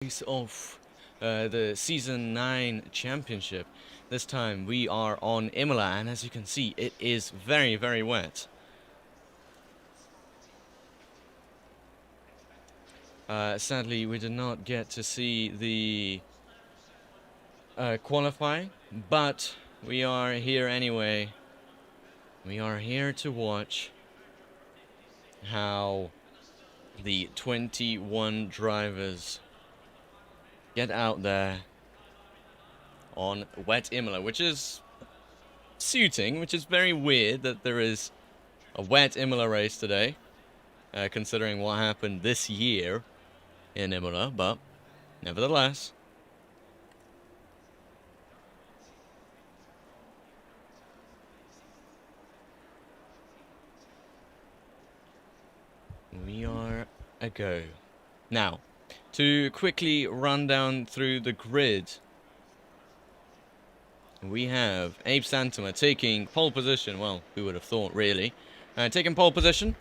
Race of the Season 9 Championship. This time we are on Imola, and as you can see, it is very, very wet. Sadly, we did not get to see the qualifying, but we are here anyway. We are here to watch how the 21 drivers get out there on wet Imola, which is suiting, which is very weird that there is a wet Imola race today, considering what happened this year in Imola, but nevertheless. We are a go. Now, to quickly run down through the grid, we have Abe Santoma taking pole position. Well, who would have thought, really? Taking pole position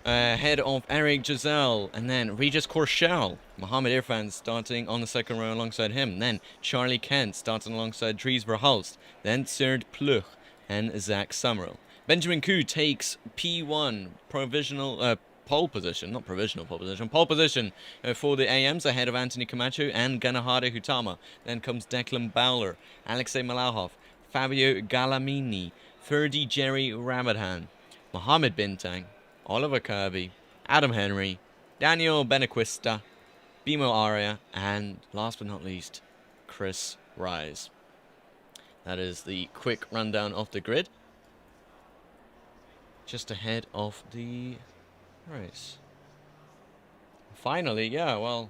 ahead of Eric Giselle, and then Regis Korschel. Mohammed Irfan starting on the second row alongside him. Then Charlie Kent starting alongside Dries Verhulst. Then Serd Pluch and Zach Summerall. Benjamin Koo takes P1 provisional pole position, not provisional pole position, pole position for the AMs ahead of Anthony Camacho and Ganahare Hutama. Then comes Declan Bowler, Alexei Malahov, Fabio Galamini, Ferdi Jerry Ramadhan, Mohammed Bintang, Oliver Kirby, Adam Henry, Daniel Benequista, Bimo Aria, and last but not least, Chris Rise. That is the quick rundown of the grid. Just ahead of the race. Finally, yeah, well,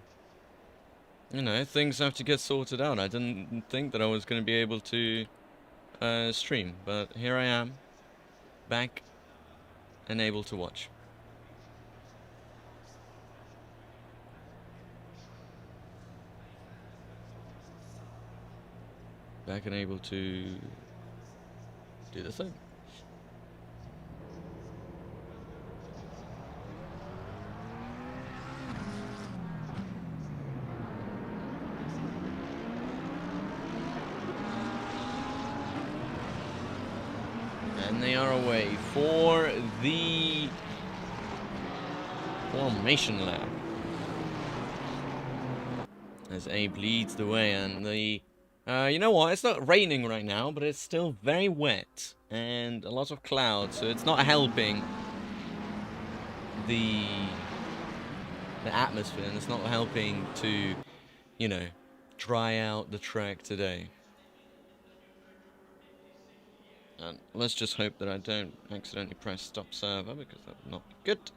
you know, things have to get sorted out. I didn't think that I was going to be able to stream, but here I am, back and able to watch. Back and able to do the thing. And they are away for the formation lap. As Abe leads the way, and the you know what, it's not raining right now, but it's still very wet and a lot of clouds, so it's not helping the atmosphere, and it's not helping to, you know, dry out the track today. And let's just hope that I don't accidentally press stop server, because that would not be good.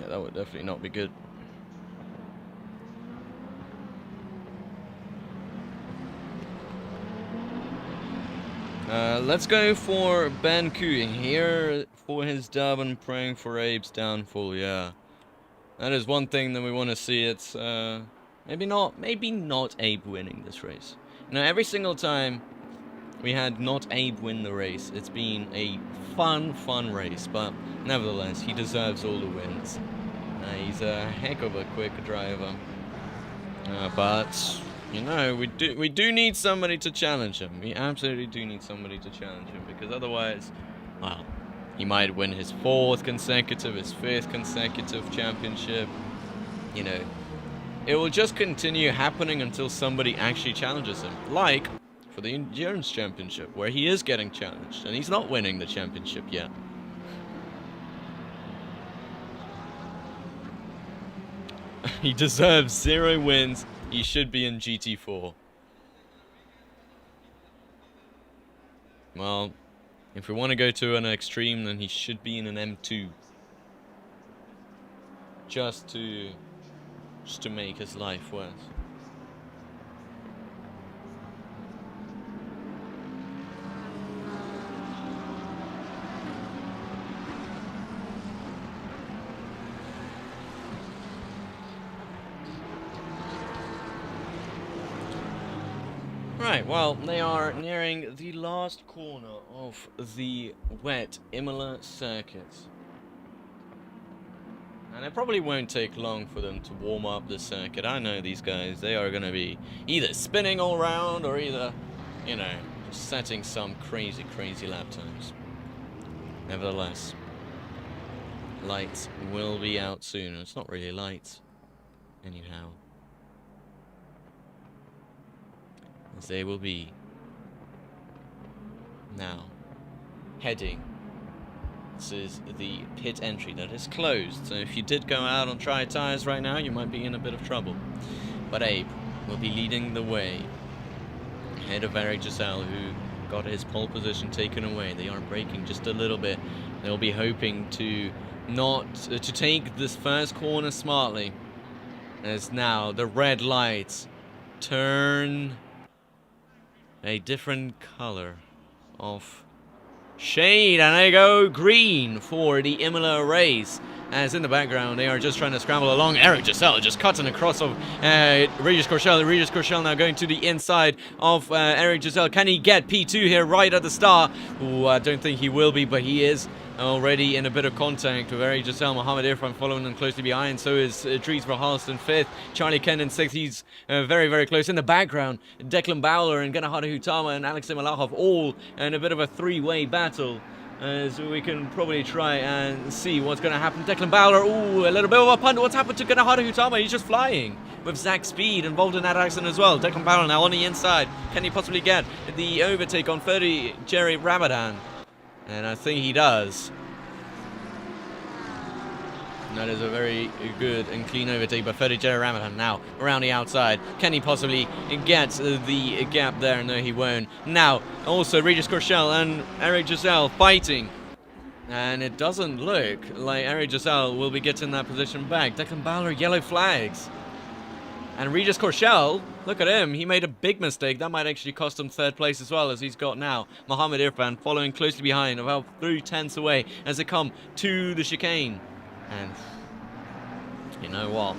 Yeah, that would definitely not be good. Let's go for Ben Koo here for his dub and praying for Abe's downfall. Yeah, that is one thing that we want to see. It's maybe not Abe winning this race. You know, every single time we had not Abe win the race, it's been a fun race, but nevertheless, he deserves all the wins. He's a heck of a quick driver, but you know, we do need somebody to challenge him. We absolutely do need somebody to challenge him, because otherwise, well, he might win his 4th consecutive, his 5th consecutive championship. You know, it will just continue happening until somebody actually challenges him, like for the Endurance Championship, where he is getting challenged, and he's not winning the championship yet. He deserves 0 wins. He should be in GT4. Well, if we want to go to an extreme, then he should be in an M2. Just to make his life worse. Right, well, they are nearing the last corner of the wet Imola circuit. And it probably won't take long for them to warm up the circuit. I know these guys, they are going to be either spinning all around or either, you know, setting some crazy, crazy lap times. Nevertheless, lights will be out soon. It's not really lights, anyhow. As they will be now heading. This is the pit entry that is closed, so if you did go out on dry tires right now, you might be in a bit of trouble. But Abe will be leading the way ahead of Eric Giselle, who got his pole position taken away. They are braking just a little bit. They'll be hoping to take this first corner smartly, as now the red lights turn a different color of shade, and they go green for the Imola race. As in the background, they are just trying to scramble along. Eric Giselle just cutting across of Regis Courchel. Regis Courchel now going to the inside of Eric Giselle. Can he get P2 here right at the start? Ooh, I don't think he will be, but he is already in a bit of contact with Eric Giselle. Mohammed Irfan following them closely behind. So is Dries Verhulst in 5th. Charlie Kent in 6th. He's very, very close. In the background, Declan Bowler and Ganahara Hutama and Alexei Malachov all in a bit of a three-way battle. As we can probably try and see what's going to happen. Declan Bowler, ooh, a little bit of a punt. What's happened to Ganahara Hutama? He's just flying. With Zach Speed involved in that accident as well. Declan Bowler now on the inside. Can he possibly get the overtake on 30 Jerry Ramadan? And I think he does. And that is a very good and clean overtake by 30 Jerry Ramadan. Now around the outside. Can he possibly get the gap there? No, he won't. Now also Regis Courchel and Eric Giselle fighting. And it doesn't look like Eric Giselle will be getting that position back. Declan Bowler, yellow flags. And Regis Courchel, look at him. He made a big mistake. That might actually cost him 3rd place as well, as he's got now Mohammed Irfan following closely behind, about 3/10 away as they come to the chicane. And you know what?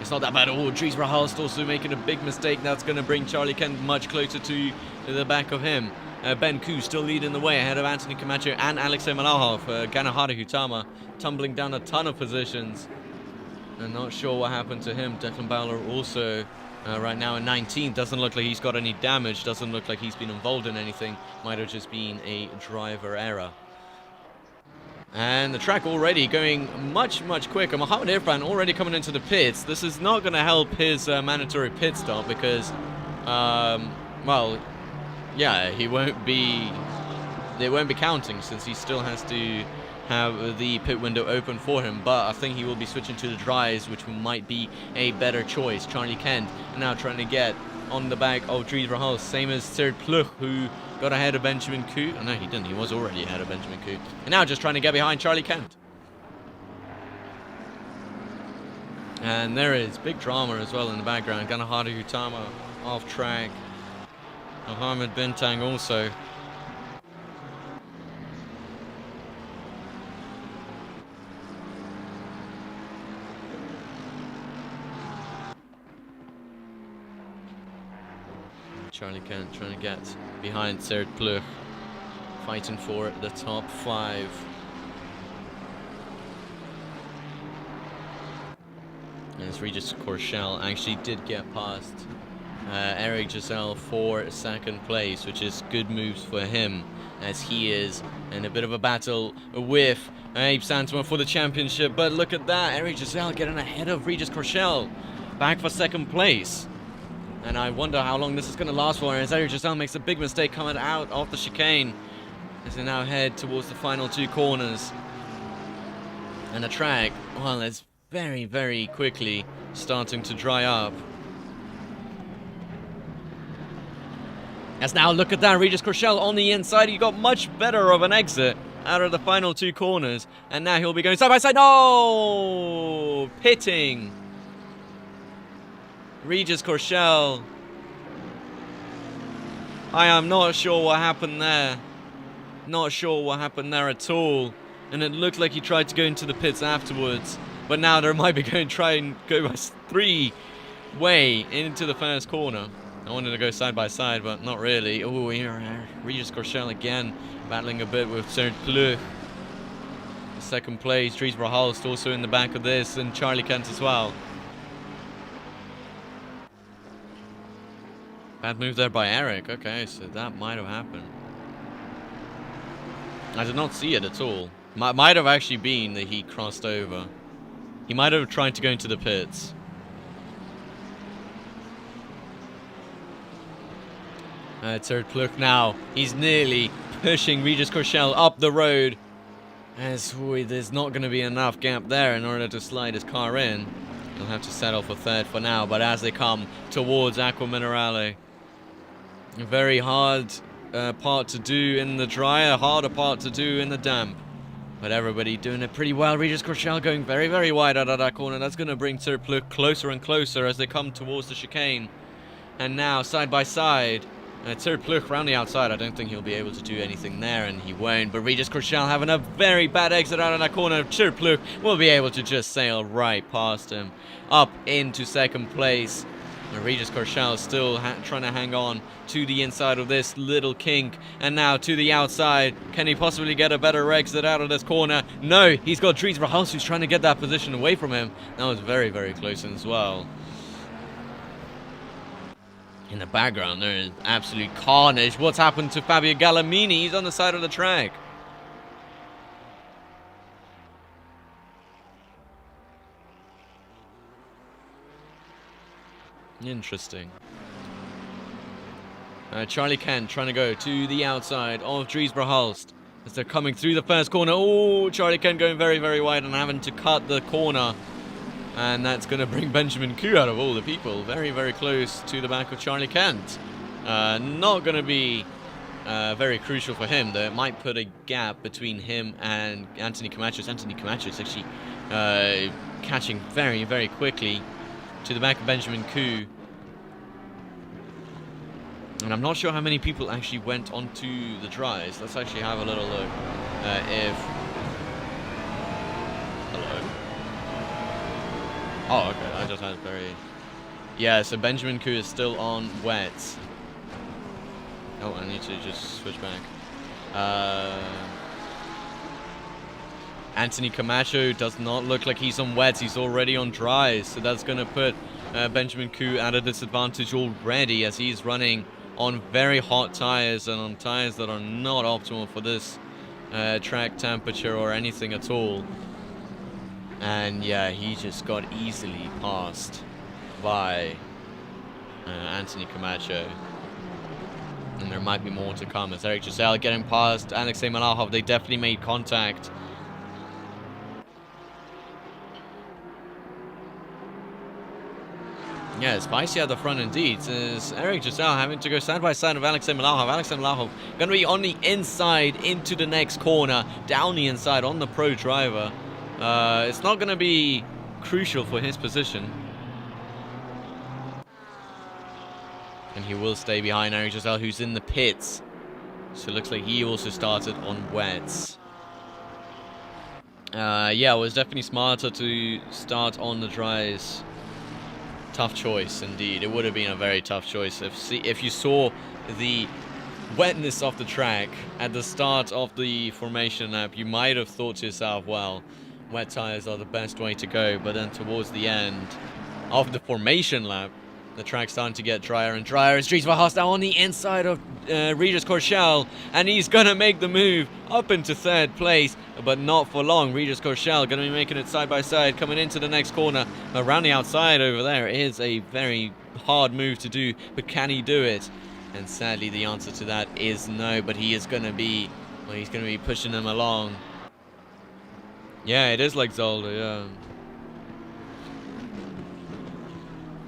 It's not that bad at all. Dries Verhulst also making a big mistake. That's going to bring Charlie Kent much closer to the back of him. Ben Koo still leading the way ahead of Anthony Camacho and Alexei Malachov. Ganahara Hutama tumbling down a ton of positions. I'm not sure what happened to him. Declan Bowler also right now in 19th. Doesn't look like he's got any damage. Doesn't look like he's been involved in anything. Might have just been a driver error. And the track already going much, much quicker. Mohammed Irfan already coming into the pits. This is not going to help his mandatory pit stop because, well, yeah, they won't be counting since he still has to have the pit window open for him. But I think he will be switching to the dries, which might be a better choice. Charlie Kent now trying to get on the back of Dries Verhulst, same as Serd Pluch, who got ahead of Benjamin Koo. Oh, no, he didn't. He was already ahead of Benjamin Koo. And now just trying to get behind Charlie Kent. And there is big drama as well in the background. Ganahara Hutama off track. Mohammed Bintang also. Charlie Kent trying to get behind Serd Pluch, fighting for the top 5. As Regis Courchel actually did get past Eric Giselle for 2nd place, which is good moves for him, as he is in a bit of a battle with Abe Santoma for the championship. But look at that, Eric Giselle getting ahead of Regis Courchel, back for 2nd place. And I wonder how long this is going to last for, as Eric Giselle makes a big mistake coming out of the chicane as they now head towards the final 2 corners. And the track, well, it's very, very quickly starting to dry up. As now, look at that, Regis Courchel on the inside. He got much better of an exit out of the final 2 corners. And now he'll be going side by side. No! Pitting. Regis Courchel. I am not sure what happened there. Not sure what happened there at all. And it looked like he tried to go into the pits afterwards. But now there might be going to try and go by 3-way into the first corner. I wanted to go side by side, but not really. Oh, here, Regis Corchel again, battling a bit with Cert Pleu. Second place, Dries Verhulst also in the back of this, and Charlie Kent as well. Bad move there by Eric. Okay, so that might have happened. I did not see it at all. Might have actually been that he crossed over. He might have tried to go into the pits. Cert Pleu now. He's nearly pushing Regis Corchel up the road. As there's not going to be enough gap there in order to slide his car in. He'll have to settle for third for now, but as they come towards Acqua Minerale, a very hard part to do in the dry, a harder part to do in the damp. But everybody doing it pretty well. Regis Corchel going very, very wide out of that corner. That's going to bring Cert Pleu closer and closer as they come towards the chicane. And now, side by side, Cert Pleu around the outside. I don't think he'll be able to do anything there, and he won't. But Regis Corchel having a very bad exit out of that corner. Cert Pleu will be able to just sail right past him, up into second place. And Regis Corchel still trying to hang on to the inside of this little kink. And now to the outside. Can he possibly get a better exit out of this corner? No, he's got Dries Verhulst who's trying to get that position away from him. That was very, very close as well. In the background, there is absolute carnage. What's happened to Fabio Gallamini? He's on the side of the track. Interesting. Charlie Kent trying to go to the outside of Dries Verhulst as they're coming through the first corner. Oh, Charlie Kent going very, very wide and having to cut the corner. And that's going to bring Benjamin Koo out of all the people. Very, very close to the back of Charlie Kent. Not going to be very crucial for him, though. It might put a gap between him and Anthony Camacho. Anthony Camacho is actually catching very, very quickly to the back of Benjamin Koo. And I'm not sure how many people actually went onto the dries. Let's actually have a little look. Oh, okay, I just had very... Yeah, so Benjamin Koo is still on wets. Oh, I need to just switch back. Anthony Camacho does not look like he's on wets. He's already on dries, so that's going to put Benjamin Koo at a disadvantage already as he's running on very hot tires and on tires that are not optimal for this track temperature or anything at all. And yeah, he just got easily passed by Anthony Camacho. And there might be more to come as Eric Giselle getting past Alexei Malahov. They definitely made contact. Yeah, spicy at the front indeed. Is Eric Giselle having to go side by side of Alexei Malahov. Alexei Malahov going to be on the inside into the next corner, down the inside on the pro driver. It's not going to be crucial for his position. And he will stay behind Eric Giselle, who's in the pits. So it looks like he also started on wets. Yeah, it was definitely smarter to start on the dries. Tough choice, indeed. It would have been a very tough choice. If you saw the wetness of the track at the start of the formation lap, you might have thought to yourself, well, wet tires are the best way to go. But then towards the end of the formation lap, the track's starting to get drier and drier. And Dries Verhulst now on the inside of Regis Corchel, and he's going to make the move up into third place, but not for long. Regis Corchel going to be making it side by side, coming into the next corner. Around the outside over there is a very hard move to do, but can he do it? And sadly, the answer to that is no, but he is going to be, well, he's going to be pushing them along. Yeah, it is like Zolder, yeah.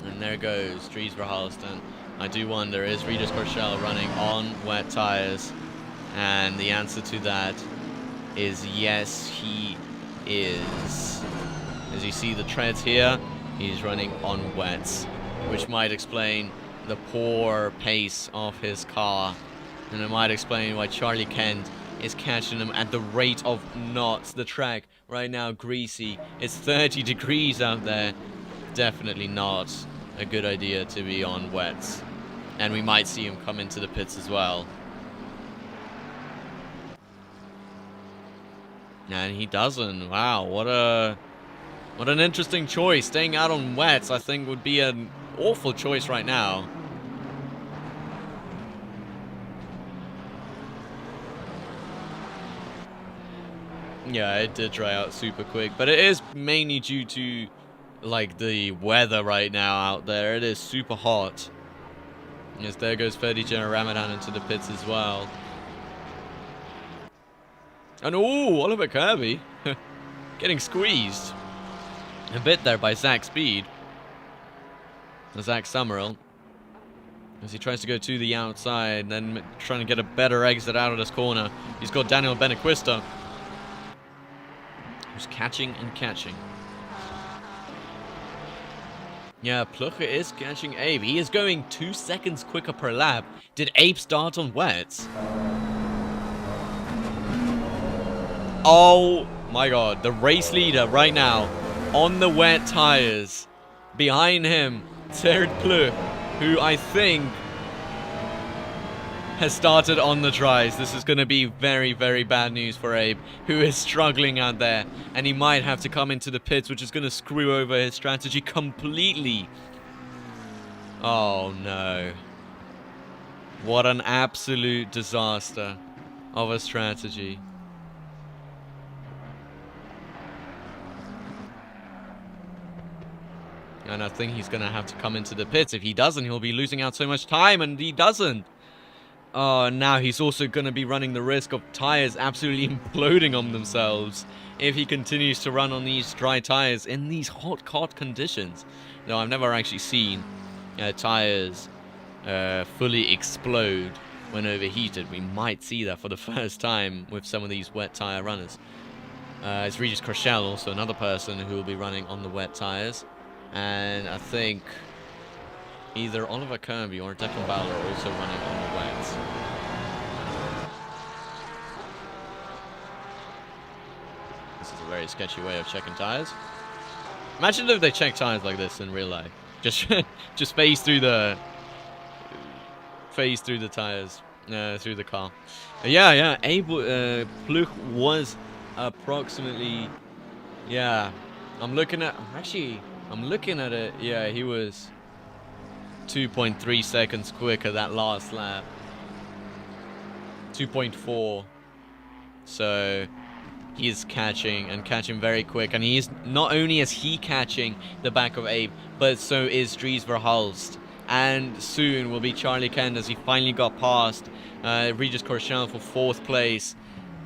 And there goes Dries Verhulst, and I do wonder, is Regis Corchel running on wet tires? And the answer to that is yes, he is. As you see the treads here, he's running on wets, which might explain the poor pace of his car. And it might explain why Charlie Kent is catching him at the rate of knots. The track right now greasy. It's 30 degrees out there. Definitely not a good idea to be on wets. And we might see him come into the pits as well. And he doesn't. Wow, what an interesting choice. Staying out on wets, I think, would be an awful choice right now. Yeah, it did dry out super quick, but it is mainly due to, like, the weather right now out there. It is super hot. Yes, there goes 30 General Ramadan into the pits as well. And oh, Oliver Kirby getting squeezed a bit there by Zach Speed. Zach Summerall, as he tries to go to the outside, then trying to get a better exit out of this corner. He's got Daniel Benequista, who's catching and catching. Yeah, Plucher is catching Abe. He is going 2 seconds quicker per lap. Did Abe start on wets? Oh my god, the race leader right now on the wet tires. Behind him, Terd Pleu, who I think has started on the dries. This is going to be very, very bad news for Abe, who is struggling out there. And he might have to come into the pits, which is going to screw over his strategy completely. Oh no. What an absolute disaster of a strategy. And I think he's going to have to come into the pits. If he doesn't, he'll be losing out so much time, and he doesn't. Oh, now he's also going to be running the risk of tires absolutely imploding on themselves if he continues to run on these dry tires in these hot conditions. No, I've never actually seen tires fully explode when overheated. We might see that for the first time with some of these wet tire runners. It's Regis Crochelle, also another person who will be running on the wet tires. And I think either Oliver Kirby or Declan Bowler are also running on the wets. This is a very sketchy way of checking tires. Imagine if they check tires like this in real life. Just phase through the tires, through the car. Yeah. Pluch was approximately. Yeah, I'm looking at it. Yeah, he was 2.3 seconds quicker that last lap. 2.4. So he's catching very quick, and he's not only is he catching the back of Abe, but so is Dries Verhulst, and soon will be Charlie Kent as he finally got past Regis Corchel for 4th place.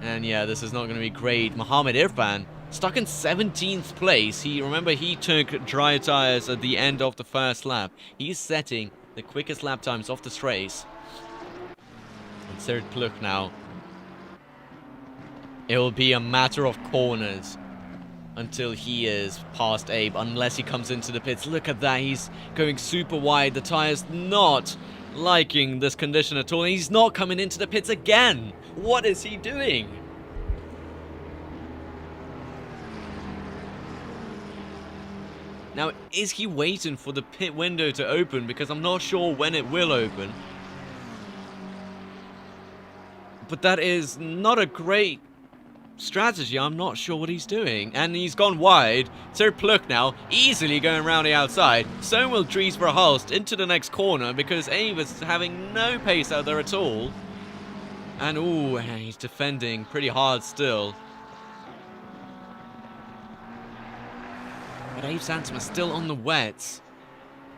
And yeah, this is not going to be great. Mohammed Irfan stuck in 17th place. Remember he took dry tires at the end of the first lap. He's setting the quickest lap times of this race. And Serid Pluch now. It will be a matter of corners until he is past Abe, unless he comes into the pits. Look at that, he's going super wide. The tire's not liking this condition at all. He's not coming into the pits again. What is he doing? Now, is he waiting for the pit window to open? Because I'm not sure when it will open. But that is not a great strategy. I'm not sure what he's doing. And he's gone wide. Sir Pluck now easily going around the outside. So will Dries Verhulst into the next corner because Abe is having no pace out there at all. And ooh, he's defending pretty hard still. But Abe Santom is still on the wets.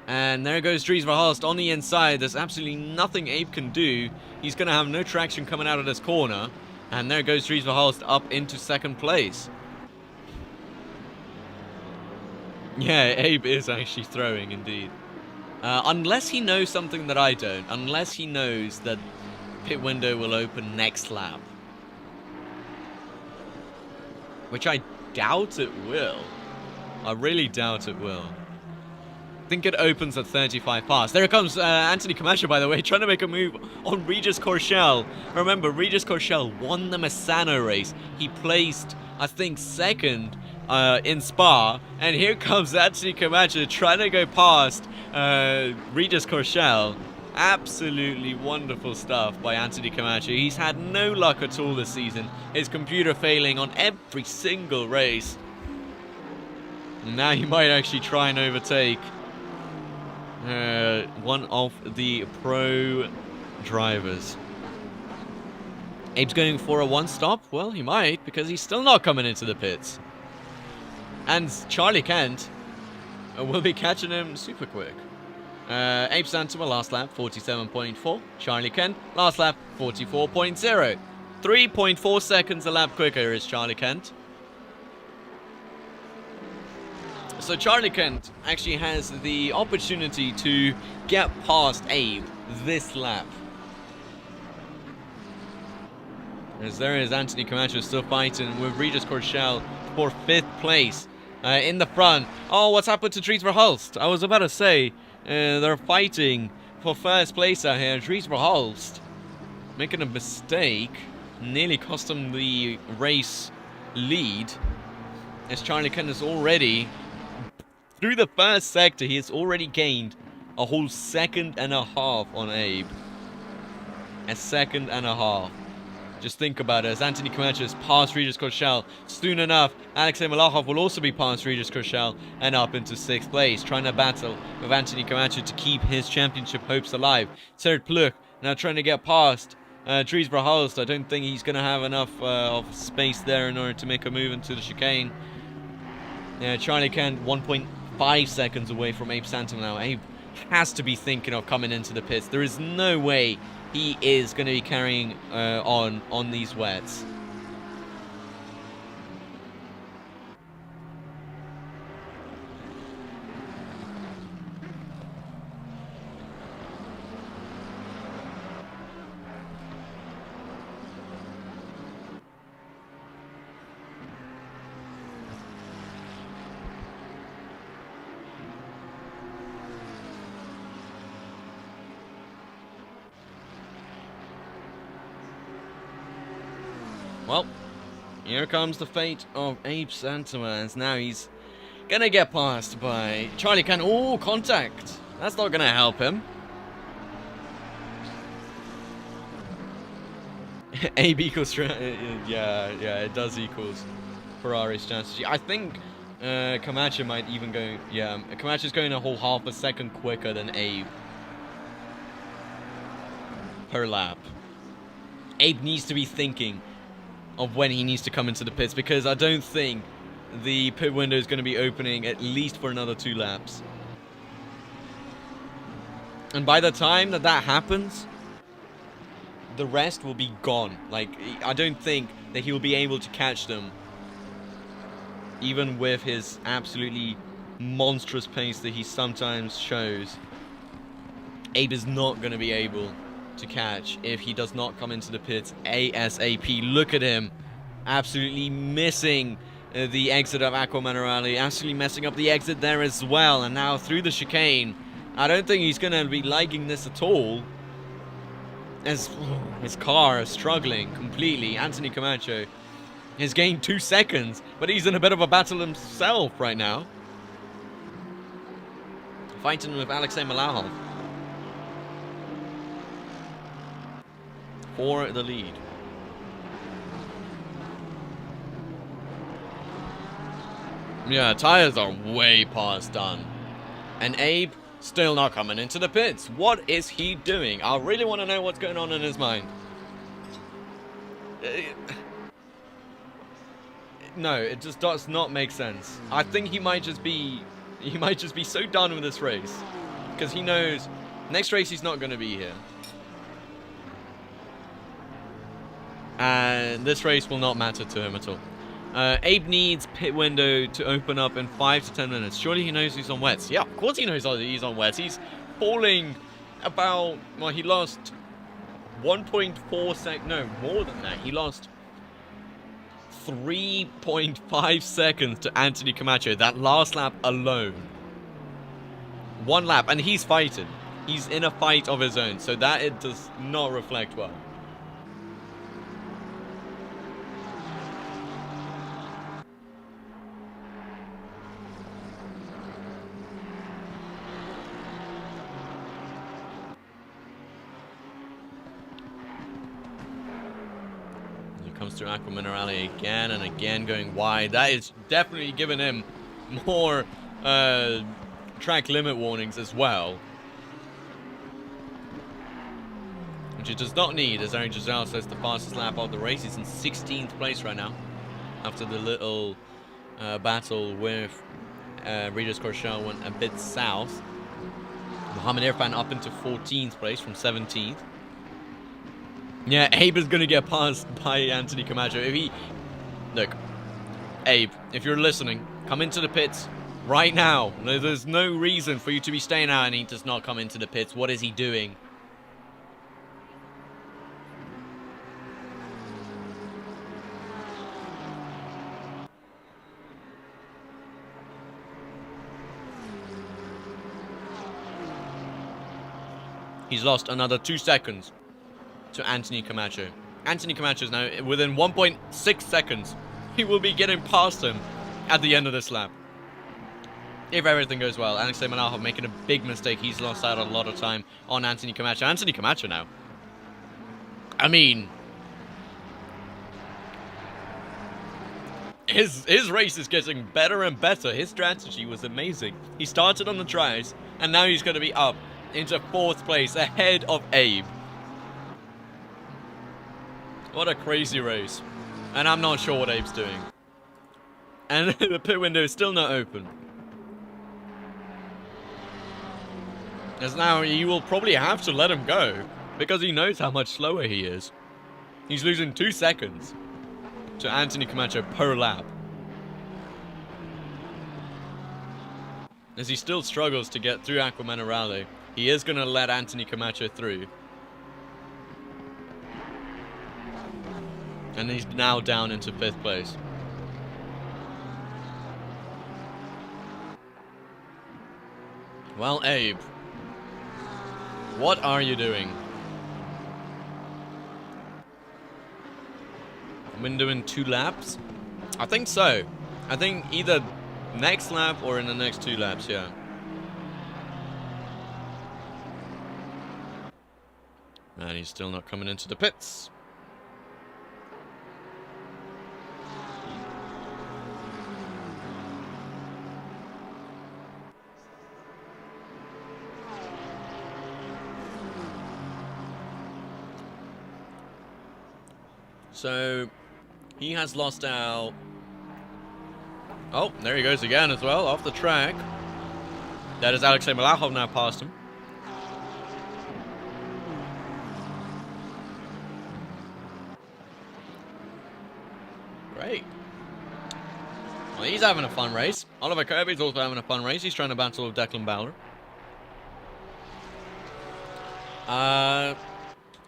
And there goes Dries Verhulst on the inside. There's absolutely nothing Abe can do. He's going to have no traction coming out of this corner. And there goes Dries Verhulst up into 2nd place. Yeah, Abe is actually throwing indeed. Unless he knows something that I don't. Unless he knows that pit window will open next lap. Which I doubt it will. I really doubt it will. I think it opens at 35 past. There comes Anthony Camacho, by the way, trying to make a move on Regis Corchel. Remember, Regis Corchel won the Misano race. He placed, I think, 2nd in Spa. And here comes Anthony Camacho trying to go past Regis Corchel. Absolutely wonderful stuff by Anthony Camacho. He's had no luck at all this season. His computer failing on every single race. And now he might actually try and overtake one of the pro drivers. Abe's going for a one-stop? Well, he might, because he's still not coming into the pits. And Charlie Kent will be catching him super quick. Abe Santoma, last lap, 47.4. Charlie Kent, last lap, 44.0. 3.4 seconds a lap quicker is Charlie Kent. So Charlie Kent actually has the opportunity to get past Abe this lap. As there is Anthony Camacho still fighting with Regis Corchel for 5th place in the front. Oh, what's happened to Dries Verhulst? I was about to say, they're fighting for 1st place out here. Dries Verhulst making a mistake. Nearly cost him the race lead. As Charlie Kent is already, through the 1st sector, he has already gained a whole 1.5 seconds on Abe. A 1.5 seconds. Just think about it, as Anthony Camacho has passed Regis Corchel. Soon enough, Alexei Malachov will also be past Regis Corchel and up into 6th place, trying to battle with Anthony Camacho to keep his championship hopes alive. Serge Pluk now trying to get past Dries Verhulst. I don't think he's going to have enough of space there in order to make a move into the chicane. Yeah, Charlie Kent 1.5 seconds away from Abe Santom now. Abe has to be thinking of coming into the pits. There is no way he is going to be carrying on these wets. Well, here comes the fate of Abe Santoma, as now he's gonna get passed by Charlie Kent. Oh, contact! That's not gonna help him. Abe equals... yeah, it does equals Ferrari's strategy. I think Camacho might even go... Yeah, Camacho's going a whole 1/2 second quicker than Abe per lap. Abe needs to be thinking of when he needs to come into the pits, because I don't think the pit window is going to be opening at least for another 2 laps. And by the time that happens, the rest will be gone. Like, I don't think that he will be able to catch them, even with his absolutely monstrous pace that he sometimes shows. Abe is not going to be able to catch if he does not come into the pits ASAP. Look at him, absolutely missing the exit of Aqua Minerale, absolutely messing up the exit there as well, and now through the chicane. I don't think he's going to be liking this at all, as his car is struggling completely. Anthony Camacho has gained 2 seconds, but he's in a bit of a battle himself right now, fighting with Alexei Malachov for the lead. Yeah, tires are way past done. And Abe still not coming into the pits. What is he doing? I really want to know what's going on in his mind. No, it just does not make sense. I think he might just be so done with this race, because he knows next race he's not going to be here. And this race will not matter to him at all. Abe needs pit window to open up in 5 to 10 minutes. Surely he knows he's on wets. Yeah, of course he knows he's on wets. He's falling about... Well, he lost 1.4 seconds... No, more than that. He lost 3.5 seconds to Anthony Camacho. That last lap alone. 1 lap. And he's fighting. He's in a fight of his own. So that it does not reflect well. comes through Aqua Minerale again and again, going wide. That is definitely giving him more track limit warnings as well, which he does not need, as Eric Giselle says the fastest lap of the race. He's in 16th place right now, after the little battle with Regis Corchel went a bit south. Mohamed Irfan up into 14th place from 17th. Yeah, Abe is going to get passed by Anthony Camacho. If he... Look, Abe, if you're listening, come into the pits right now. There's no reason for you to be staying out, and he does not come into the pits. What is he doing? He's lost another 2 seconds to Anthony Camacho. Anthony Camacho is now within 1.6 seconds. He will be getting past him at the end of this lap, if everything goes well. Alexei Malahov making a big mistake. He's lost out a lot of time on Anthony Camacho. Anthony Camacho now, I mean, his race is getting better and better. His strategy was amazing. He started on the tries, and now he's going to be up into 4th place ahead of Abe. What a crazy race. And I'm not sure what Abe's doing. And the pit window is still not open. As now he will probably have to let him go, because he knows how much slower he is. He's losing 2 seconds to Anthony Camacho per lap, as he still struggles to get through Aqua Minerale. He is going to let Anthony Camacho through. And he's now down into 5th place. Well, Abe, what are you doing? I've been doing 2 laps? I think so. I think either next lap or in the next 2 laps, yeah. And he's still not coming into the pits. So, he has lost out. Oh, there he goes again as well, off the track. That is Alexei Malahov now past him. Great. Well, he's having a fun race. Oliver Kirby's also having a fun race. He's trying to battle with Declan Bowler.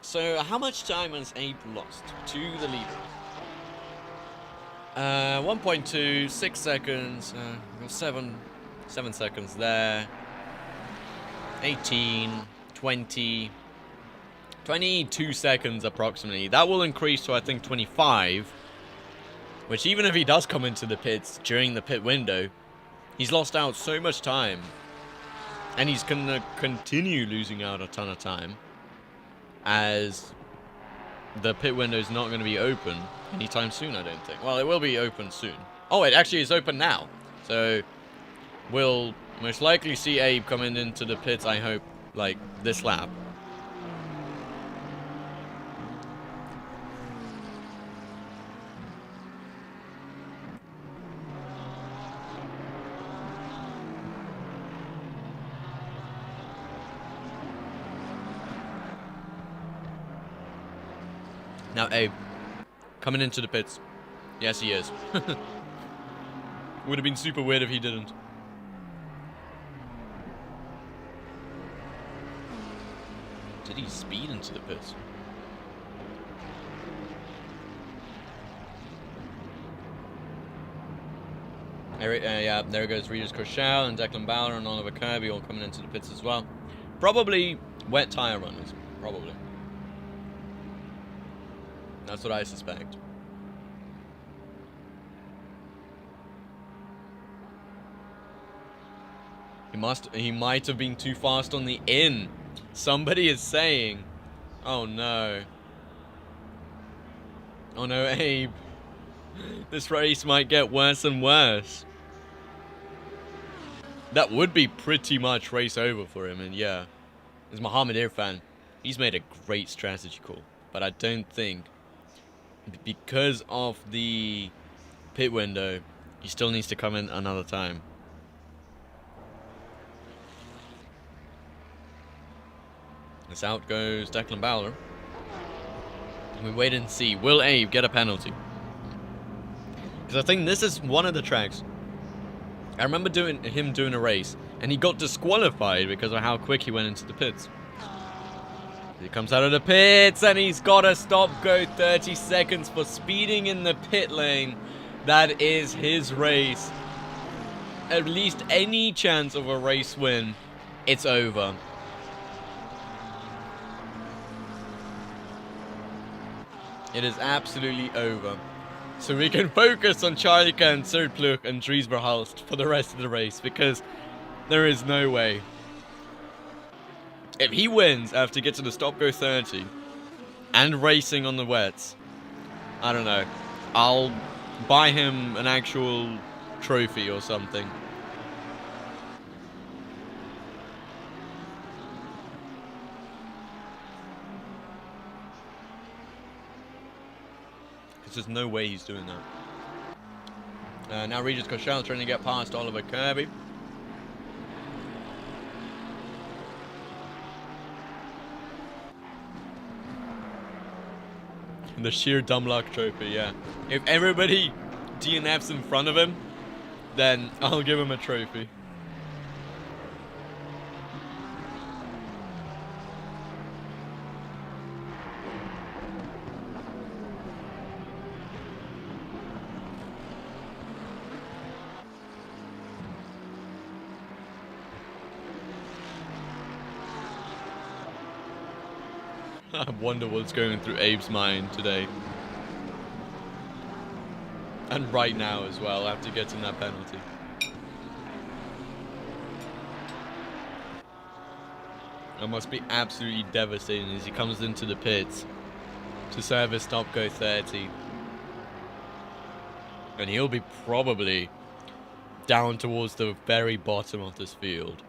So how much time has Abe lost to the leader? 1.2, 6 seconds, 7 seconds there. 18, 20, 22 seconds approximately. That will increase to, I think, 25. Which, even if he does come into the pits during the pit window, he's lost out so much time. And he's going to continue losing out a ton of time, as the pit window is not going to be open anytime soon, I don't think. Well, it will be open soon. Oh, it actually is open now. So, we'll most likely see Abe coming into the pits, I hope, like, this lap. Now, Abe, coming into the pits. Yes, he is. Would have been super weird if he didn't. Did he speed into the pits? Yeah, there goes Regis Corchel and Declan Bowler and Oliver Kirby all coming into the pits as well. Probably wet tire runners. Probably. That's what I suspect. He might have been too fast on the in. Somebody is saying. Oh no. Oh no, Abe. This race might get worse and worse. That would be pretty much race over for him, and yeah. As Mohammed Irfan, he's made a great strategy call. But I don't think, because of the pit window, he still needs to come in another time. This out goes Declan Bowler. And we wait and see. Will Abe get a penalty? Because I think this is one of the tracks. I remember him doing a race, and he got disqualified because of how quick he went into the pits. He comes out of the pits, and he's got a stop-go 30 seconds for speeding in the pit lane. That is his race. At least any chance of a race win, it's over. It is absolutely over. So we can focus on Charlie Kent, Sertpluk, and Dries Verhulst for the rest of the race, because there is no way. If he wins after getting the stop-go 30 and racing on the wets, I don't know. I'll buy him an actual trophy or something. There's no way he's doing that. Now Regis Koshal trying to get past Oliver Kirby. The sheer dumb luck trophy, yeah. If everybody DNFs in front of him, then I'll give him a trophy. I wonder what's going through Abe's mind today. And right now as well, after getting that penalty. That must be absolutely devastating as he comes into the pits to serve his stop-go 30. And he'll be probably down towards the very bottom of this field.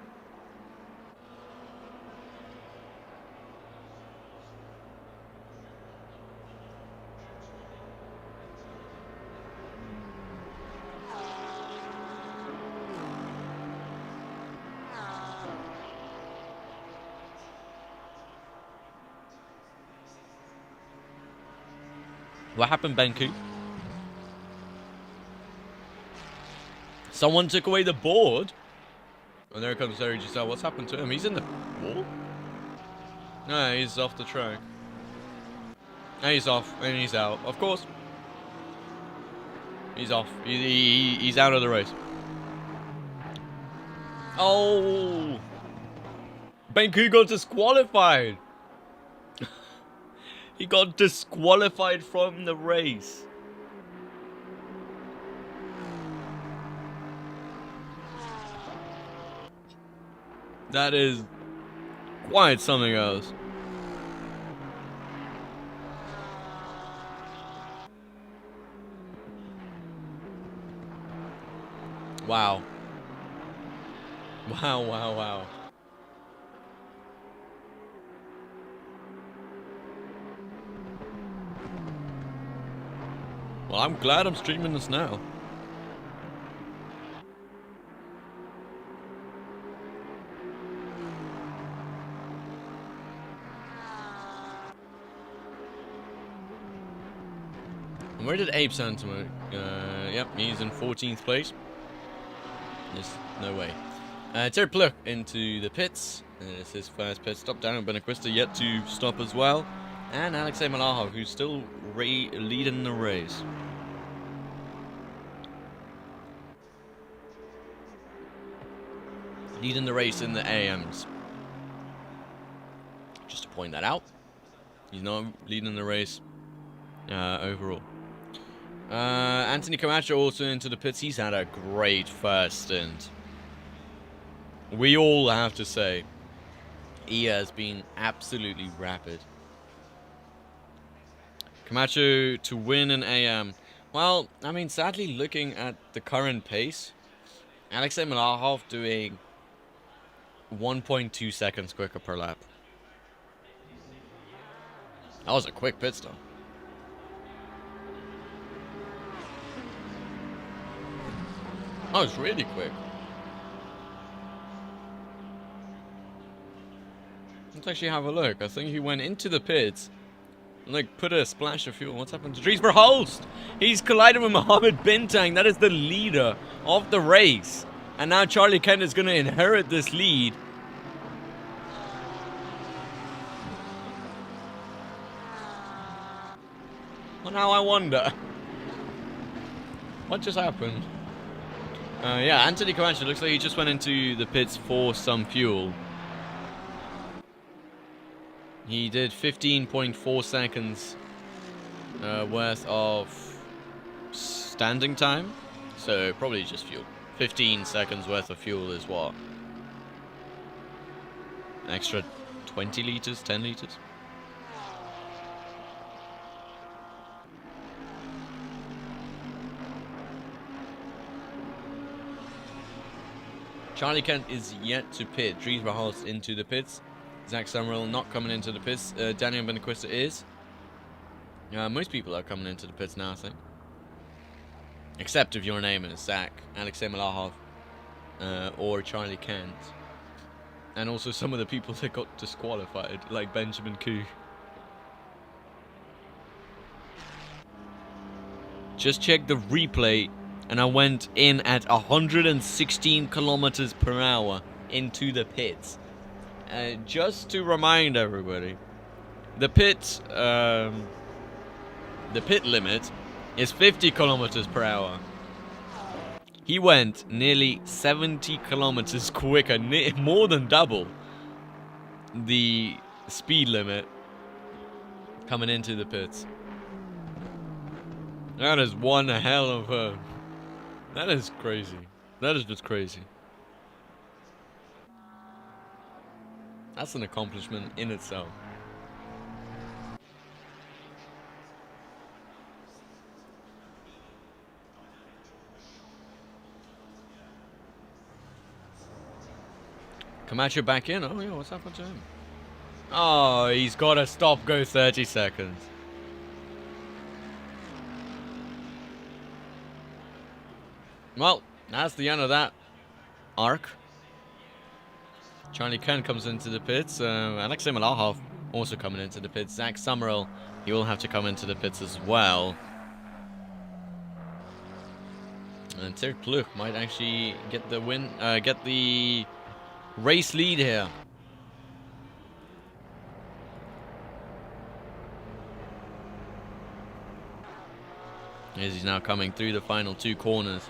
What happened, Benku? Someone took away the board? And there comes Eric Giselle. What's happened to him? He's in the wall? No, he's off the track. And he's off, and he's out. Of course. He's off. He's out of the race. Oh! Benku got disqualified! He got disqualified from the race. That is quite something else. Wow. Wow, wow, wow. Well, I'm glad I'm streaming this now. And where did Abe Santama? Yep, he's in 14th place. There's no way. Terry Pluk into the pits. It's his first pit stop. Daniel Benaquista yet to stop as well. And Alexei Malahov, who's still leading the race. Leading the race in the AMs. Just to point that out. He's not leading the race overall. Anthony Camacho also into the pits. He's had a great first stint. We all have to say, he has been absolutely rapid. Camacho to win an AM. Well, I mean, sadly, looking at the current pace, Alexei Malahov doing 1.2 seconds quicker per lap. That was a quick pit stop. Oh, it's really quick. Let's actually have a look. I think he went into the pits, like, put a splash of fuel. What's happened to Dries Verhulst? He's collided with Mohammed Bintang. That is the leader of the race. And now Charlie Kent is going to inherit this lead. Well, now I wonder, what just happened? Yeah, Anthony Camacho looks like he just went into the pits for some fuel. He did 15.4 seconds worth of standing time. So probably just fuel. 15 seconds worth of fuel is what? An extra 20 liters, 10 liters? Charlie Kent is yet to pit. Dries Verhulst into the pits. Zach Summerall not coming into the pits. Daniel Benaquista is. Most people are coming into the pits now, I think. Except if your name is Zach, Alexei Malahov, or Charlie Kent. And also some of the people that got disqualified, like Benjamin Koo. Just check the replay, and I went in at 116 kilometers per hour into the pits. Just to remind everybody, the pit limit is 50 kilometers per hour. He went nearly 70 kilometers quicker, more than double the speed limit coming into the pits. That is one hell of a... That is crazy. That is just crazy. That's an accomplishment in itself. Camacho back in. Oh, yeah, what's happened to him? Oh, he's got to stop, go 30 seconds. Well, that's the end of that arc. Charlie Kent comes into the pits. Alexei Malahov also coming into the pits. Zach Summerall, he will have to come into the pits as well. And Dirk Pluch might actually get the win, get the race lead here. As he's now coming through the final two corners.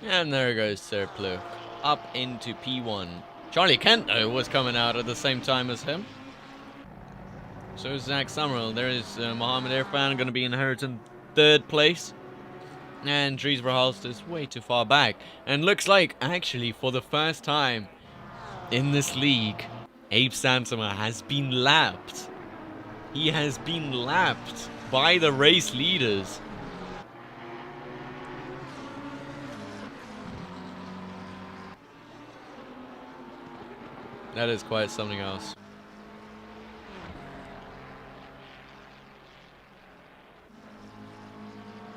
And there goes Sir Pluch up into P1. Charlie Kent, though, was coming out at the same time as him. So is Zach Summerall. There is Mohammed Irfan going to be inheriting third place. And Dries Verhulst is way too far back. And looks like, actually, for the first time in this league, Abe Santoma has been lapped. He has been lapped by the race leaders. That is quite something else.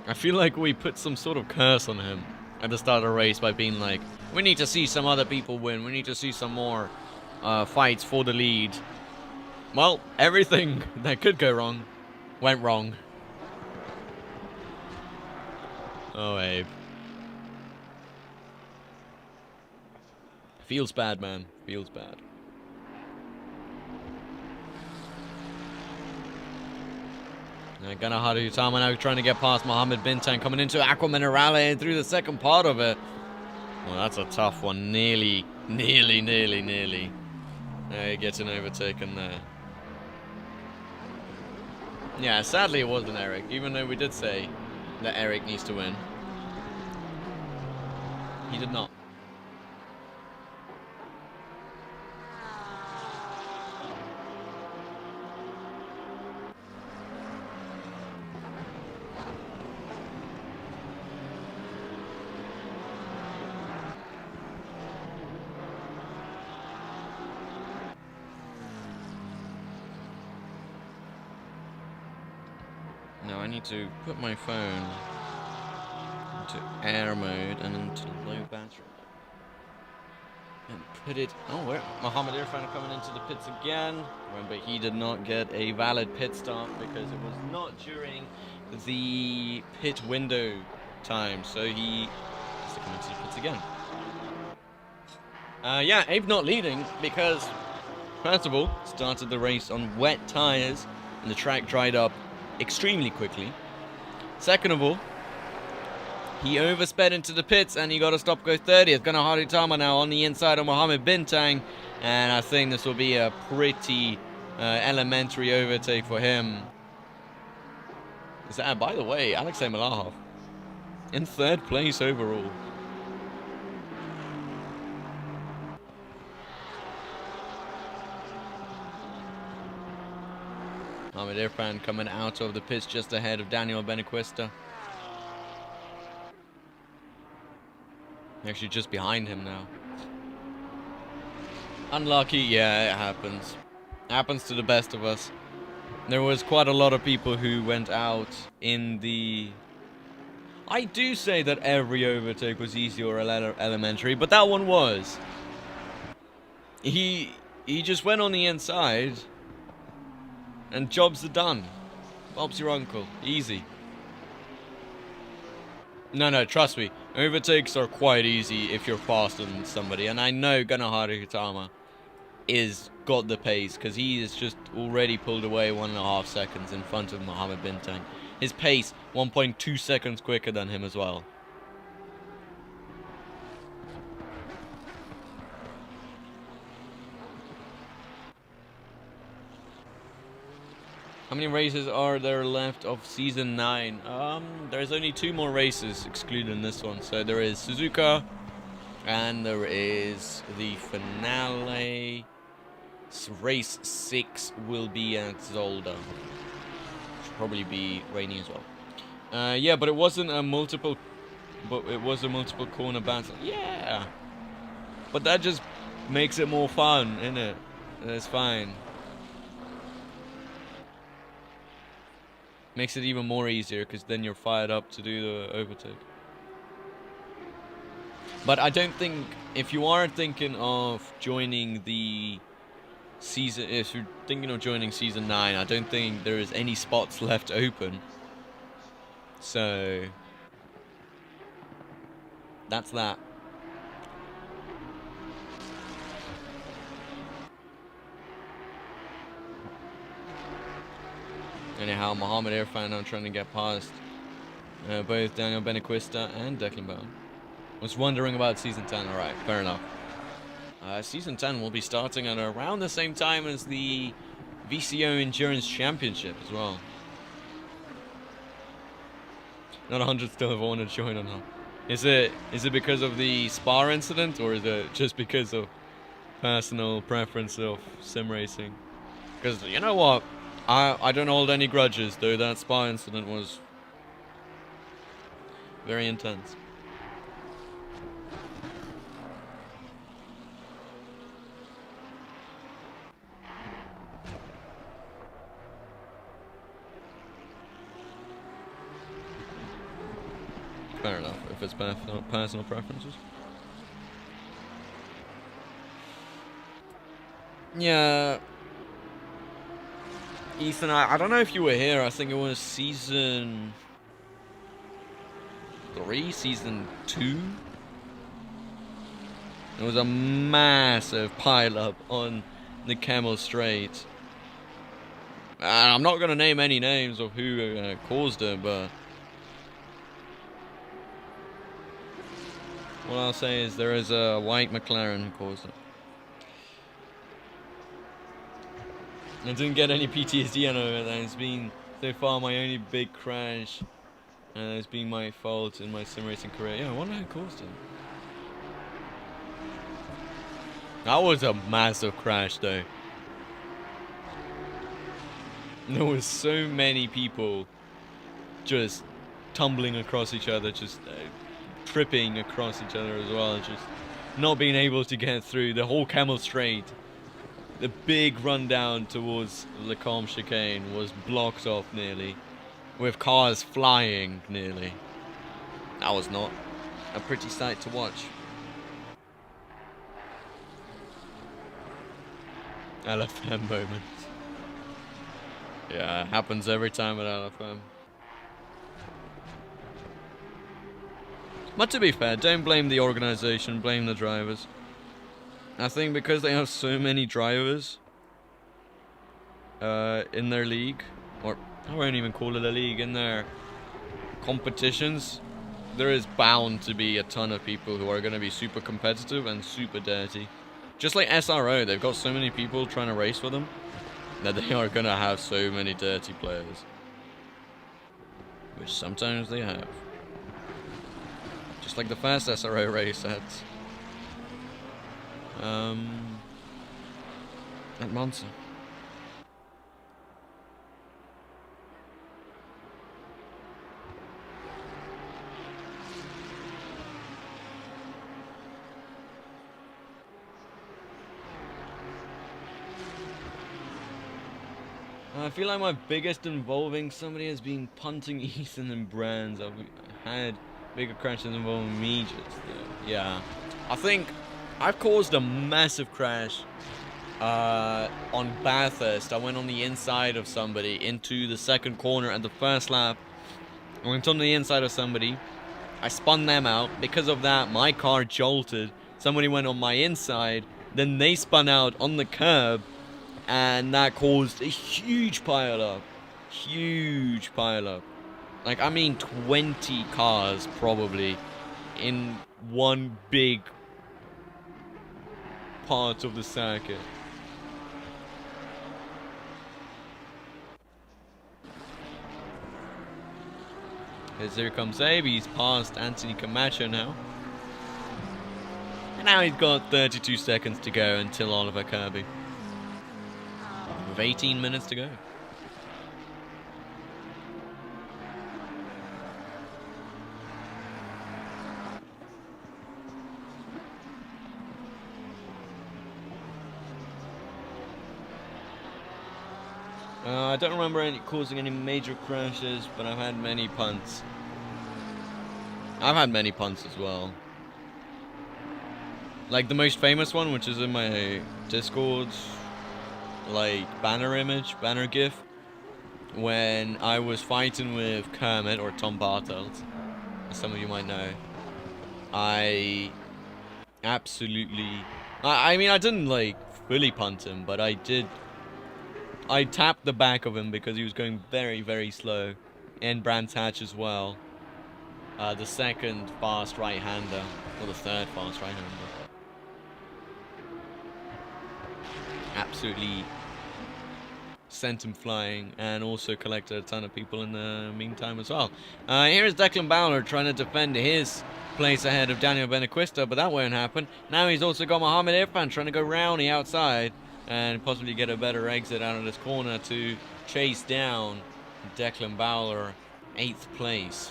I feel like we put some sort of curse on him at the start of the race by being like, we need to see some other people win. We need to see some more fights for the lead. Well, everything that could go wrong went wrong. Oh, Abe. Feels bad, man. Feels bad. Ganahadu Utama now trying to get past Mohammed Bintang, coming into Aqua Minerale through the second part of it. Well, that's a tough one. Nearly getting overtaken there. Yeah, sadly it wasn't Eric, even though we did say that Eric needs to win. He did not. Now I need to put my phone into air mode and into low battery mode. And put it... Oh, where? Mohammed Irfan coming into the pits again. Remember, he did not get a valid pit stop because it was not during the pit window time. So he has to come into the pits again. Yeah, Abe not leading because, first of all, started the race on wet tires and the track dried up extremely quickly. Second of all, he oversped into the pits and he got a stop go 30th. Gonna Haritama now on the inside of Mohammed Bintang, and I think this will be a pretty elementary overtake for him. By the way, Alexei Malahov in third place overall. Mohammed Irfan coming out of the pits just ahead of Daniel Benequista. Actually just behind him now. Unlucky, yeah, it happens. Happens to the best of us. There was quite a lot of people who went out in the... I do say that every overtake was easy or elementary, but that one was. He just went on the inside... and jobs are done. Bob's your uncle. Easy. No, trust me. Overtakes are quite easy if you're faster than somebody. And I know Ganahari Hitama is got the pace because he is just already pulled away 1.5 seconds in front of Mohammed Bintang. His pace, 1.2 seconds quicker than him as well. How many races are there left of Season 9? There's only 2 more races, excluding this one. So there is Suzuka, and there is the finale. Race 6 will be at Zolder. Should probably be rainy as well. Yeah, but it wasn't a multiple... But it was a multiple corner battle. Yeah! But that just makes it more fun, innit? That's fine. Makes it even more easier because then you're fired up to do the overtake. But I don't think, if you are thinking of joining the season, if you're thinking of joining Season 9, I don't think there is any spots left open. So, that's that. Anyhow, Mohammed Irfan now trying to get past both Daniel Benequista and Declan Bell. Was wondering about Season 10. Alright, fair enough. Season 10 will be starting at around the same time as the VCO Endurance Championship as well. Not 100 still have wanted to join or not. Is it because of the Spa incident, or is it just because of personal preference of sim racing? Because you know what? I don't hold any grudges, though that Spa incident was very intense. Fair enough, if it's personal preferences. Yeah. Ethan, I don't know if you were here. I think it was Season 3, Season 2. There was a massive pile-up on the Camel Strait. I'm not going to name any names of who caused it, but what I'll say is there is a white McLaren who caused it. I didn't get any PTSD out of it. It's been So far, my only big crash has been my fault in my sim racing career. Yeah, I wonder who caused it. That was a massive crash, though. There was so many people just tumbling across each other, just tripping across each other as well, just not being able to get through the whole Camel Straight. The big run down towards the Calm Chicane was blocked off nearly, with cars flying nearly. That was not a pretty sight to watch. LFM moment. Yeah, it happens every time at LFM. But to be fair, don't blame the organization, blame the drivers. I think because they have so many drivers in their league, or I won't even call it a league, in their competitions, there is bound to be a ton of people who are going to be super competitive and super dirty. Just like SRO, they've got so many people trying to race for them that they are going to have so many dirty players. Which sometimes they have. Just like the first SRO race at Monza. I feel like my biggest involving somebody has been punting Ethan and Brands. I've had bigger crashes involving me just though. Yeah. I think I've caused a massive crash on Bathurst. I went on the inside of somebody into the second corner at the first lap. I went on the inside of somebody. I spun them out. Because of that, my car jolted. Somebody went on my inside. Then they spun out on the curb. And that caused a huge pile-up. Huge pile-up. Like, I mean 20 cars, probably, in one big part of the circuit. As here comes Abe, he's past Anthony Camacho now. And now he's got 32 seconds to go until Oliver Kirby. With 18 minutes to go. I don't remember causing any major crashes, but I've had many punts. I've had many punts as well. Like the most famous one, which is in my Discord, like banner image, banner gif, when I was fighting with Kermit, or Tom Bartels, as some of you might know. I absolutely... I mean, I didn't, like, fully punt him, but I tapped the back of him because he was going very, very slow. And Brands Hatch as well. The second fast right-hander, or the third fast right-hander. Absolutely sent him flying, and also collected a ton of people in the meantime as well. Here's Declan Bowler trying to defend his place ahead of Daniel Benaquista, but that won't happen. Now he's also got Mohamed Irfan trying to go round the outside and possibly get a better exit out of this corner to chase down Declan Bowler, 8th place.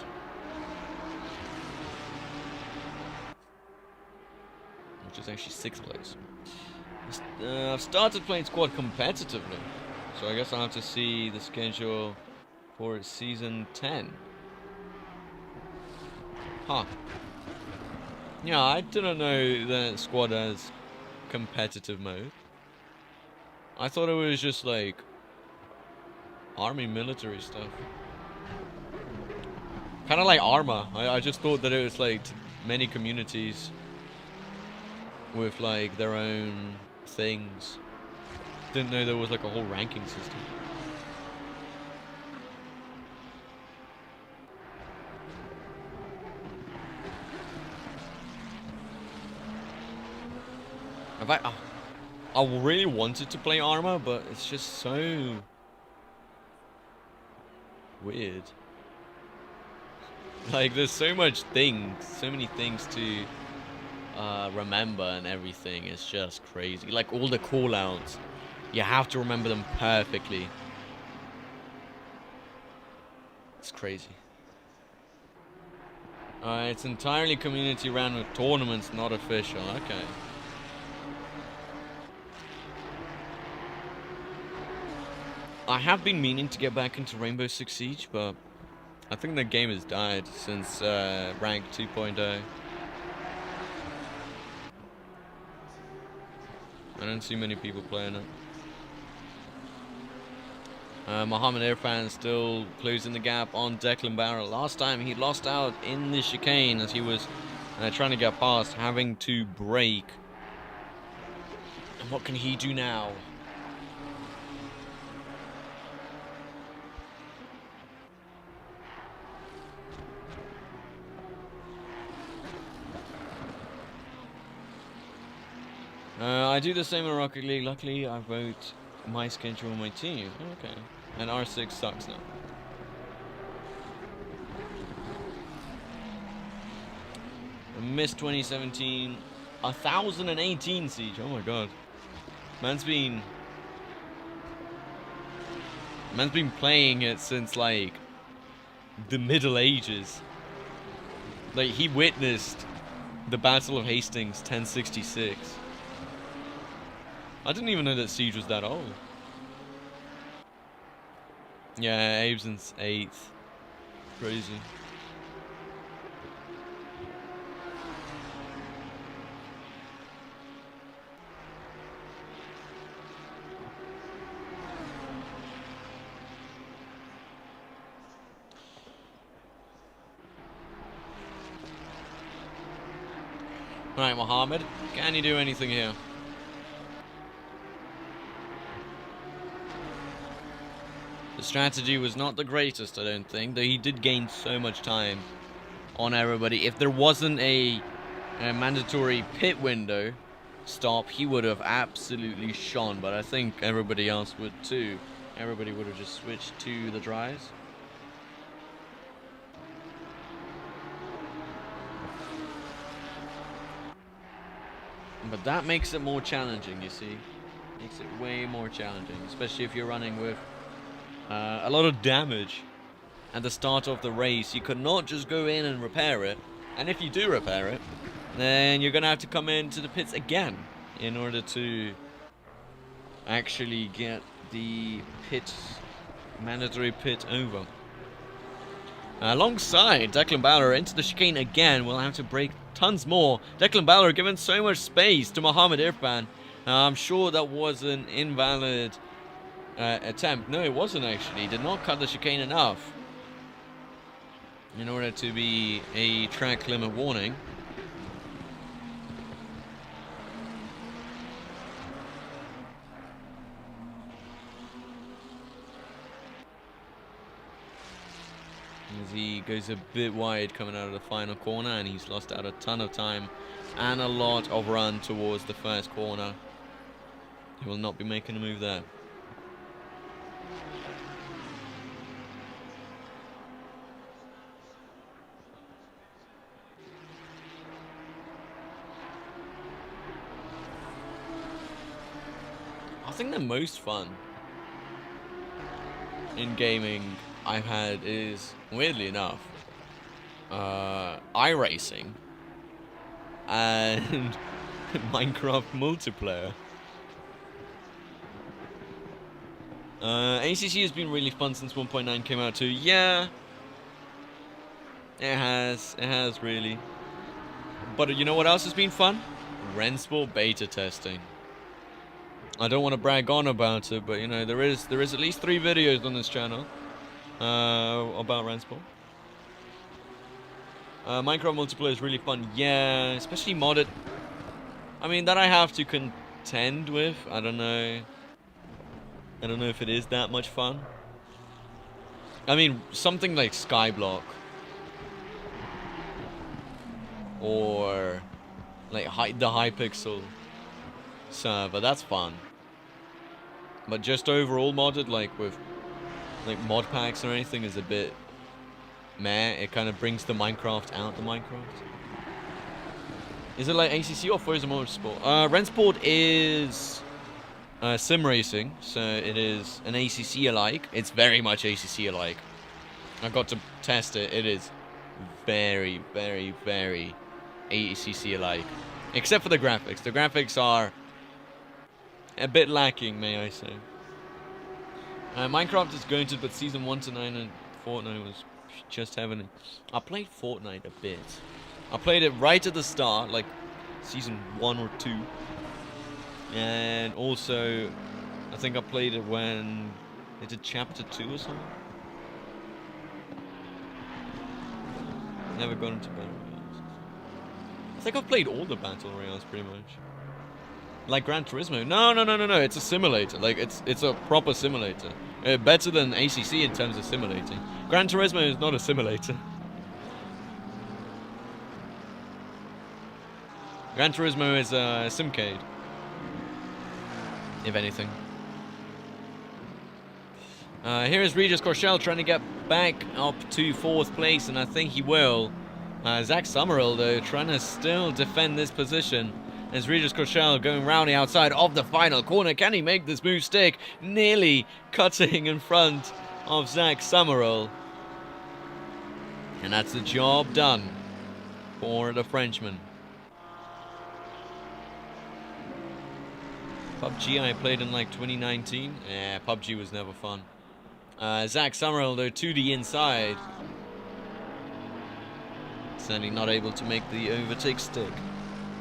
Which is actually 6th place. I've started playing squad competitively, so I guess I'll have to see the schedule for season 10. Huh. Yeah, I didn't know that squad has competitive mode. I thought it was just like army military stuff. Kind of like Arma. I just thought that it was like many communities with like their own things. Didn't know there was like a whole ranking system. In fact, I really wanted to play Arma, but it's just so weird. Like, there's so many things to remember and everything. It's just crazy. Like, all the call-outs, you have to remember them perfectly. It's crazy. It's entirely community ran with tournaments, not official. Okay. I have been meaning to get back into Rainbow Six Siege, but I think the game has died since rank 2.0. I don't see many people playing it. Mohammed Irfan still closing the gap on Declan Barrel. Last time he lost out in the chicane as he was trying to get past, having to brake. And what can he do now? I do the same in Rocket League. Luckily, I vote my schedule on my team. Okay. And R6 sucks now. Missed 2017. 1018 Siege. Oh my god. Man's been playing it since, like, the Middle Ages. Like, he witnessed the Battle of Hastings 1066. I didn't even know that Siege was that old. Yeah, Abe's in 8th. Crazy. Alright, Mohammed, can you do anything here? The strategy was not the greatest, I don't think, though he did gain so much time on everybody. If there wasn't a mandatory pit window stop, he would have absolutely shone, but I think everybody else would too. Everybody would have just switched to the dries. But that makes it more challenging, you see. Makes it way more challenging, especially if you're running with a lot of damage at the start of the race. You could not just go in and repair it, and if you do repair it, then you're gonna have to come into the pits again in order to actually get the mandatory pit over. Alongside Declan Bowler into the chicane again, we'll have to break tons more. Declan Bowler given so much space to Mohammed Irfan. I'm sure that was an invalid attempt. No, it wasn't actually. He did not cut the chicane enough in order to be a track limit warning. As he goes a bit wide coming out of the final corner, and he's lost out a ton of time and a lot of run towards the first corner. He will not be making a move there. I think the most fun in gaming I've had is, weirdly enough, iRacing and Minecraft multiplayer. ACC has been really fun since 1.9 came out too. Yeah, it has really. But you know what else has been fun? Rensport beta testing. I don't want to brag on about it, but you know, there is at least 3 videos on this channel about Rensport. Minecraft multiplayer is really fun, yeah, especially modded. I mean, that I have to contend with. I don't know if it is that much fun. I mean, something like Skyblock or like the Hypixel server, that's fun. But just overall modded, like with like mod packs or anything is a bit meh. It kind of brings the Minecraft out the Minecraft. Is it like ACC or Forza Motorsport? Rennsport is sim racing, so it is an ACC alike. It's very much ACC alike. I got to test it. It is very, very, very ACC alike, except for the graphics. The graphics are a bit lacking, may I say. Minecraft is going to, but season 1 to 9 and Fortnite was just heaven. I played Fortnite a bit. I played it right at the start, like season 1 or 2. And also, I think I played it when they did chapter 2 or something. Never got into battle royales. I think I've played all the battle royales pretty much. Like Gran Turismo. No. It's a simulator. Like it's a proper simulator. Better than ACC in terms of simulating. Gran Turismo is not a simulator. Gran Turismo is a simcade, if anything. Here is Regis Corchel trying to get back up to 4th place, and I think he will. Zach Summerall, though, trying to still defend this position. As Regis Corchel going round the outside of the final corner. Can he make this move stick? Nearly cutting in front of Zach Summerall. And that's the job done for the Frenchman. PUBG I played in like 2019. Yeah, PUBG was never fun. Zach Summerall, though, to the inside. Certainly not able to make the overtake stick.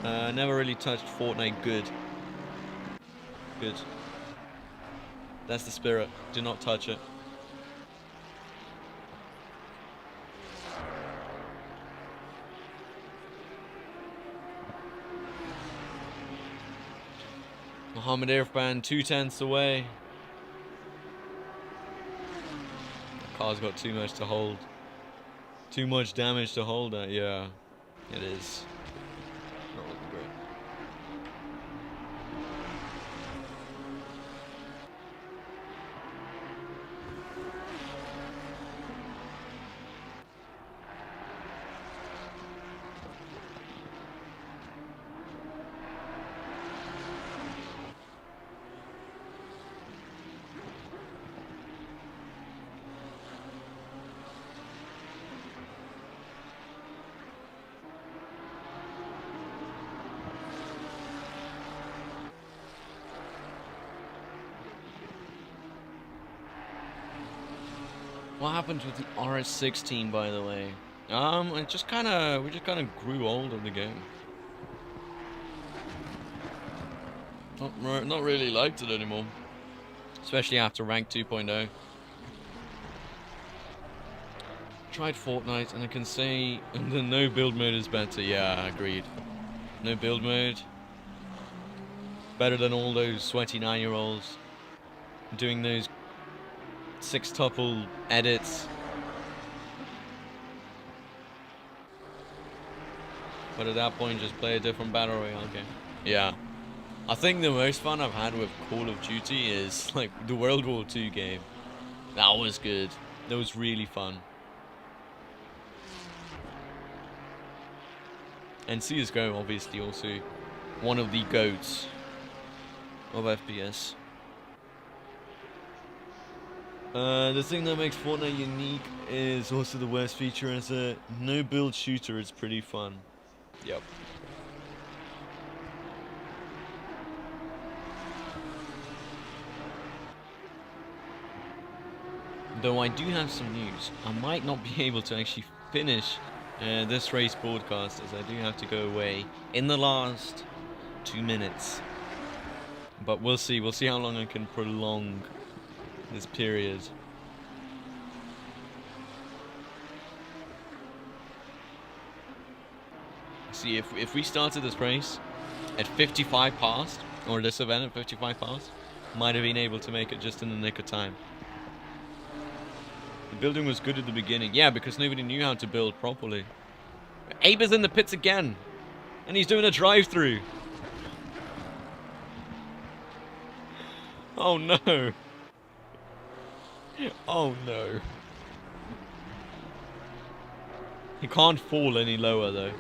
Never really touched Fortnite good. Good. That's the spirit. Do not touch it. Mohammed Irfan 2/10 away. The car's got too much to hold. Too much damage to hold at, yeah. It is. Not looking great. What happened with the RS16, by the way? We just kind of grew old in the game. Not really liked it anymore, especially after rank 2.0. Tried Fortnite, and I can say the no build mode is better. Yeah, agreed. No build mode. Better than all those sweaty 9-year-olds doing those 6-tuple edits. But at that point, just play a different battle royale game. Yeah. I think the most fun I've had with Call of Duty is like the World War II game. That was good. That was really fun. And CSGO, obviously, also one of the GOATs of FPS. The thing that makes Fortnite unique is also the worst feature as a no build shooter. It's pretty fun. Yep. Though I do have some news. I might not be able to actually finish this race broadcast, as I do have to go away in the last 2 minutes. But we'll see. We'll see how long I can prolong this period. See, if we started this race at 55 past, or this event at 55 past, might have been able to make it just in the nick of time. The building was good at the beginning. Yeah, because nobody knew how to build properly. Abe is in the pits again, and he's doing a drive-through. Oh no. Oh no. He can't fall any lower though.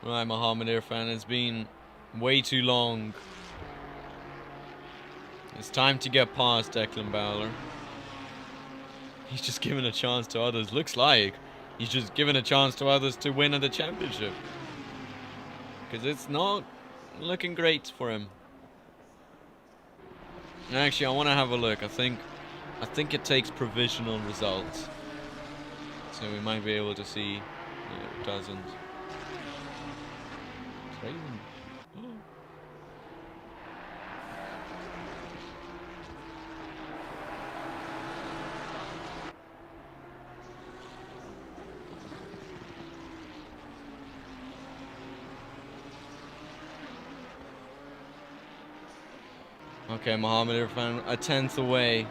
Right, Mohammed Irfan, it's been way too long. It's time to get past Declan Bowler. He's just given a chance to others. Looks like he's just given a chance to others to win at the championship. Because it's not looking great for him. Actually, I want to have a look. I think it takes provisional results. So we might be able to see. No, it doesn't. Okay, Mohammed Irfan, a 10th away.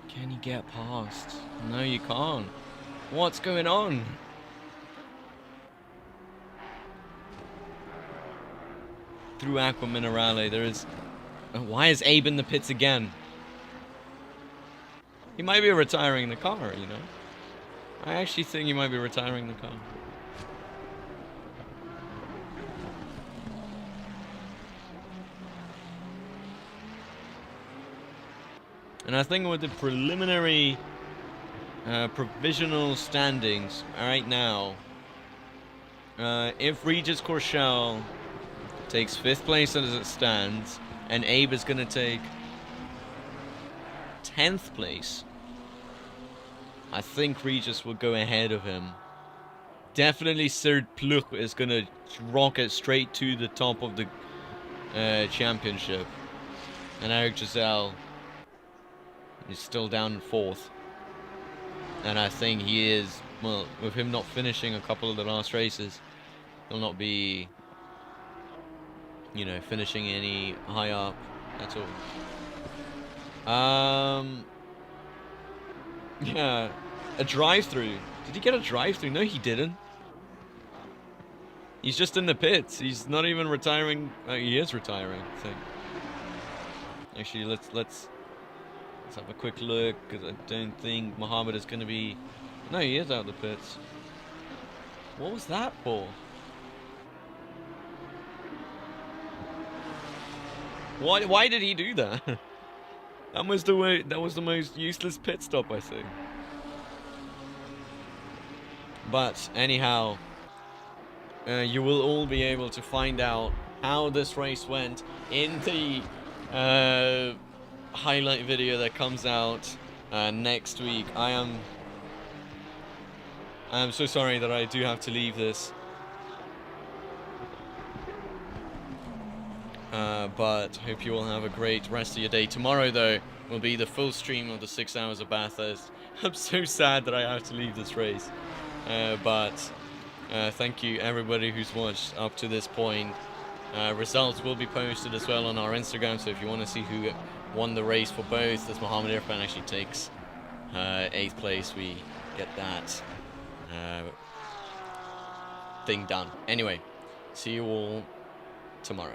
Can you get past? No, you can't. What's going on? Through Aqua Minerale, there is... Why is Abe in the pits again? He might be retiring the car, you know? I actually think he might be retiring the car. And I think with the preliminary provisional standings right now, if Regis Corshell takes 5th place as it stands, and Abe is going to take 10th place, I think Regis will go ahead of him. Definitely Sir Pluch is going to rocket straight to the top of the championship. And Eric Giselle is still down in 4th. And I think he is, well, with him not finishing a couple of the last races, he'll not be, you know, finishing any high up at all. Yeah, a drive-through. Did he get a drive-through? No, he didn't. He's just in the pits. He's not even retiring. He is retiring, I think. Actually, let's have a quick look, because I don't think Mohammed is going to be... No, he is out of the pits. What was that for? Why did he do that? That was the most useless pit stop, I think. But anyhow, you will all be able to find out how this race went in the highlight video that comes out next week. I am so sorry that I do have to leave this. But hope you all have a great rest of your day. Tomorrow, though, will be the full stream of the 6 hours of Bathurst. I'm so sad that I have to leave this race. But thank you, everybody who's watched up to this point. Results will be posted as well on our Instagram, so if you want to see who won the race for both, as Mohammed Irfan actually takes 8th place, we get that thing done. Anyway, see you all tomorrow.